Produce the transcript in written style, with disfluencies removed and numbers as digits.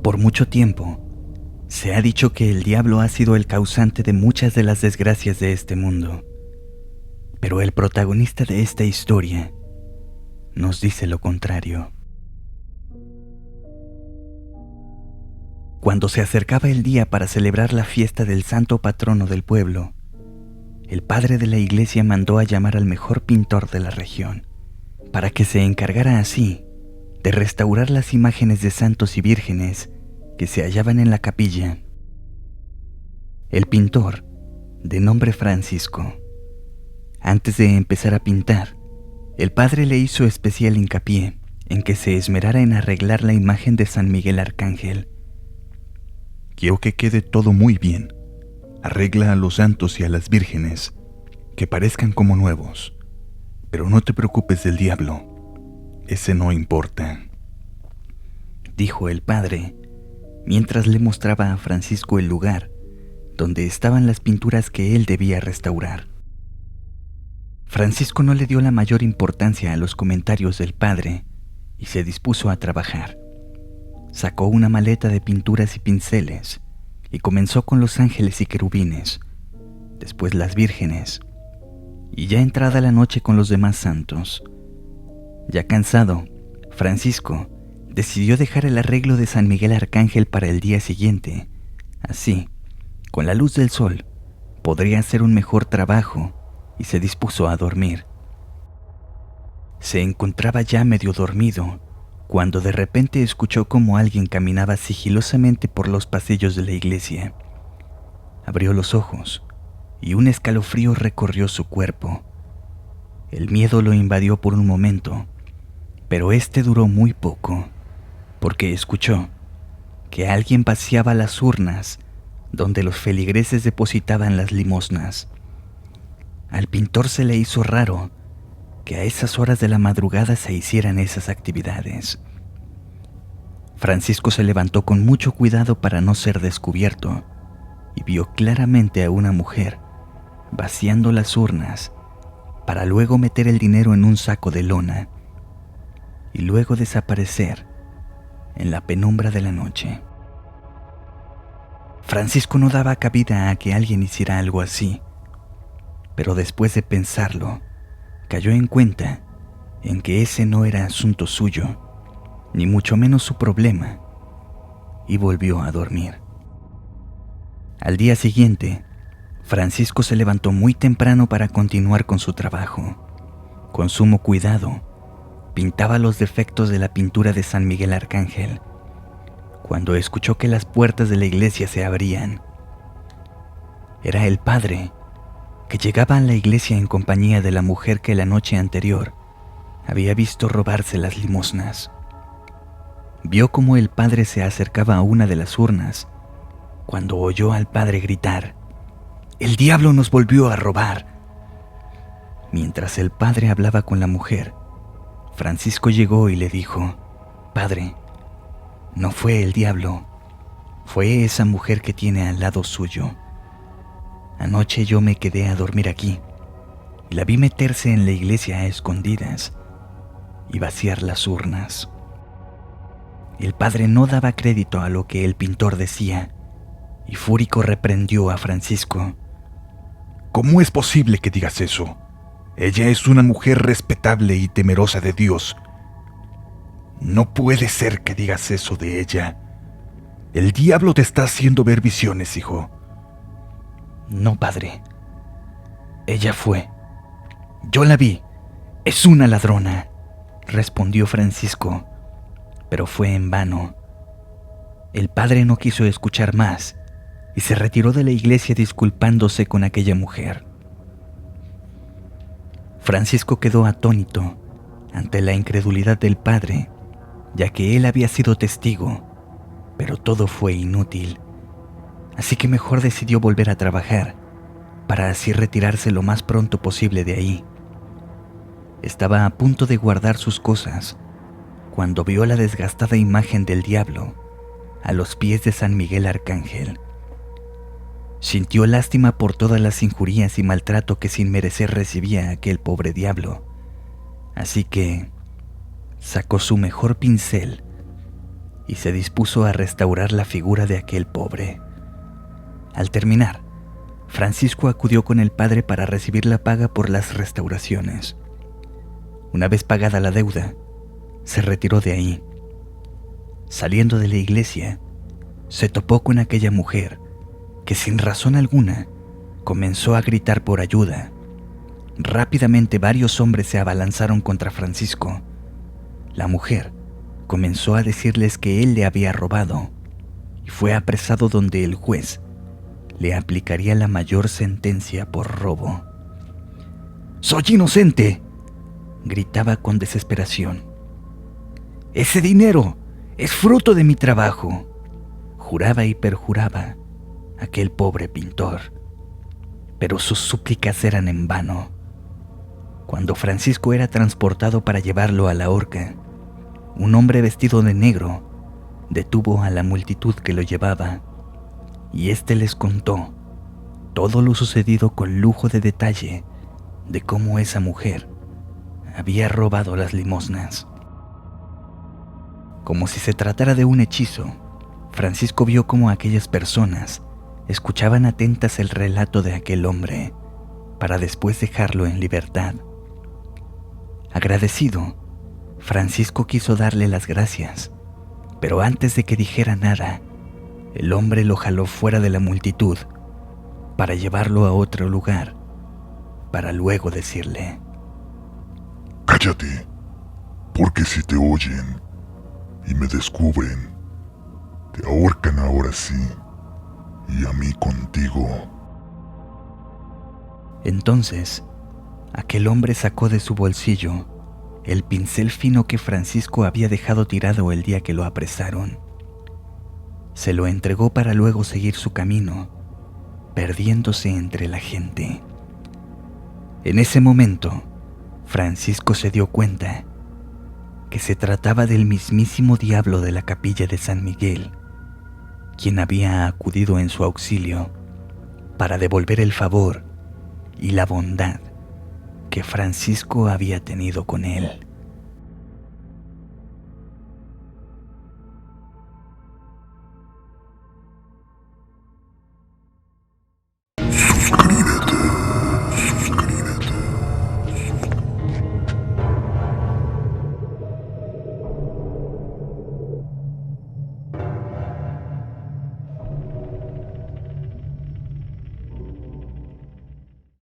Por mucho tiempo, se ha dicho que el diablo ha sido el causante de muchas de las desgracias de este mundo. Pero el protagonista de esta historia nos dice lo contrario. Cuando se acercaba el día para celebrar la fiesta del santo patrono del pueblo, el padre de la iglesia mandó a llamar al mejor pintor de la región, para que se encargara así de restaurar las imágenes de santos y vírgenes que se hallaban en la capilla. El pintor, de nombre Francisco, antes de empezar a pintar, el padre le hizo especial hincapié en que se esmerara en arreglar la imagen de San Miguel Arcángel. Quiero que quede todo muy bien. Arregla a los santos y a las vírgenes, que parezcan como nuevos. Pero no te preocupes del diablo. Ese no importa, dijo el padre, mientras le mostraba a Francisco el lugar donde estaban las pinturas que él debía restaurar. Francisco no le dio la mayor importancia a los comentarios del padre y se dispuso a trabajar. Sacó una maleta de pinturas y pinceles y comenzó con los ángeles y querubines, después las vírgenes, y ya entrada la noche con los demás santos. Ya cansado, Francisco decidió dejar el arreglo de San Miguel Arcángel para el día siguiente. Así, con la luz del sol, podría hacer un mejor trabajo y se dispuso a dormir. Se encontraba ya medio dormido cuando de repente escuchó como alguien caminaba sigilosamente por los pasillos de la iglesia. Abrió los ojos y un escalofrío recorrió su cuerpo. El miedo lo invadió por un momento, pero este duró muy poco, porque escuchó que alguien vaciaba las urnas donde los feligreses depositaban las limosnas. Al pintor se le hizo raro que a esas horas de la madrugada se hicieran esas actividades. Francisco se levantó con mucho cuidado para no ser descubierto y vio claramente a una mujer vaciando las urnas para luego meter el dinero en un saco de lona y luego desaparecer en la penumbra de la noche. Francisco no daba cabida a que alguien hiciera algo así, pero después de pensarlo, cayó en cuenta en que ese no era asunto suyo, ni mucho menos su problema, y volvió a dormir. Al día siguiente, Francisco se levantó muy temprano para continuar con su trabajo. Con sumo cuidado, pintaba los defectos de la pintura de San Miguel Arcángel, cuando escuchó que las puertas de la iglesia se abrían. Era el padre, que llegaba a la iglesia en compañía de la mujer que la noche anterior había visto robarse las limosnas. Vio cómo el padre se acercaba a una de las urnas cuando oyó al padre gritar: «¡El diablo nos volvió a robar!». Mientras el padre hablaba con la mujer, Francisco llegó y le dijo: «Padre, no fue el diablo, fue esa mujer que tiene al lado suyo. Anoche yo me quedé a dormir aquí y la vi meterse en la iglesia a escondidas y vaciar las urnas». El padre no daba crédito a lo que el pintor decía y fúrico reprendió a Francisco. ¿Cómo es posible que digas eso? Ella es una mujer respetable y temerosa de Dios. No puede ser que digas eso de ella. El diablo te está haciendo ver visiones, hijo. No, padre. Ella fue. Yo la vi. Es una ladrona, respondió Francisco, pero fue en vano. El padre no quiso escuchar más y se retiró de la iglesia disculpándose con aquella mujer. Francisco quedó atónito ante la incredulidad del padre, ya que él había sido testigo, pero todo fue inútil. Así que mejor decidió volver a trabajar, para así retirarse lo más pronto posible de ahí. Estaba a punto de guardar sus cosas, cuando vio la desgastada imagen del diablo a los pies de San Miguel Arcángel. Sintió lástima por todas las injurias y maltrato que sin merecer recibía aquel pobre diablo, así que sacó su mejor pincel y se dispuso a restaurar la figura de aquel pobre. Al terminar, Francisco acudió con el padre para recibir la paga por las restauraciones. Una vez pagada la deuda, se retiró de ahí. Saliendo de la iglesia, se topó con aquella mujer que sin razón alguna comenzó a gritar por ayuda. Rápidamente varios hombres se abalanzaron contra Francisco. La mujer comenzó a decirles que él le había robado y fue apresado donde el juez le aplicaría la mayor sentencia por robo. «¡Soy inocente!», gritaba con desesperación. «Ese dinero es fruto de mi trabajo», juraba y perjuraba aquel pobre pintor. Pero sus súplicas eran en vano. Cuando Francisco era transportado para llevarlo a la horca, un hombre vestido de negro detuvo a la multitud que lo llevaba, y éste les contó todo lo sucedido con lujo de detalle de cómo esa mujer había robado las limosnas. Como si se tratara de un hechizo, Francisco vio cómo aquellas personas escuchaban atentas el relato de aquel hombre para después dejarlo en libertad. Agradecido, Francisco quiso darle las gracias, pero antes de que dijera nada, el hombre lo jaló fuera de la multitud para llevarlo a otro lugar, para luego decirle: «Cállate, porque si te oyen y me descubren, te ahorcan ahora sí, y a mí contigo». Entonces, aquel hombre sacó de su bolsillo el pincel fino que Francisco había dejado tirado el día que lo apresaron. Se lo entregó para luego seguir su camino, perdiéndose entre la gente. En ese momento, Francisco se dio cuenta que se trataba del mismísimo diablo de la capilla de San Miguel, quien había acudido en su auxilio para devolver el favor y la bondad que Francisco había tenido con él.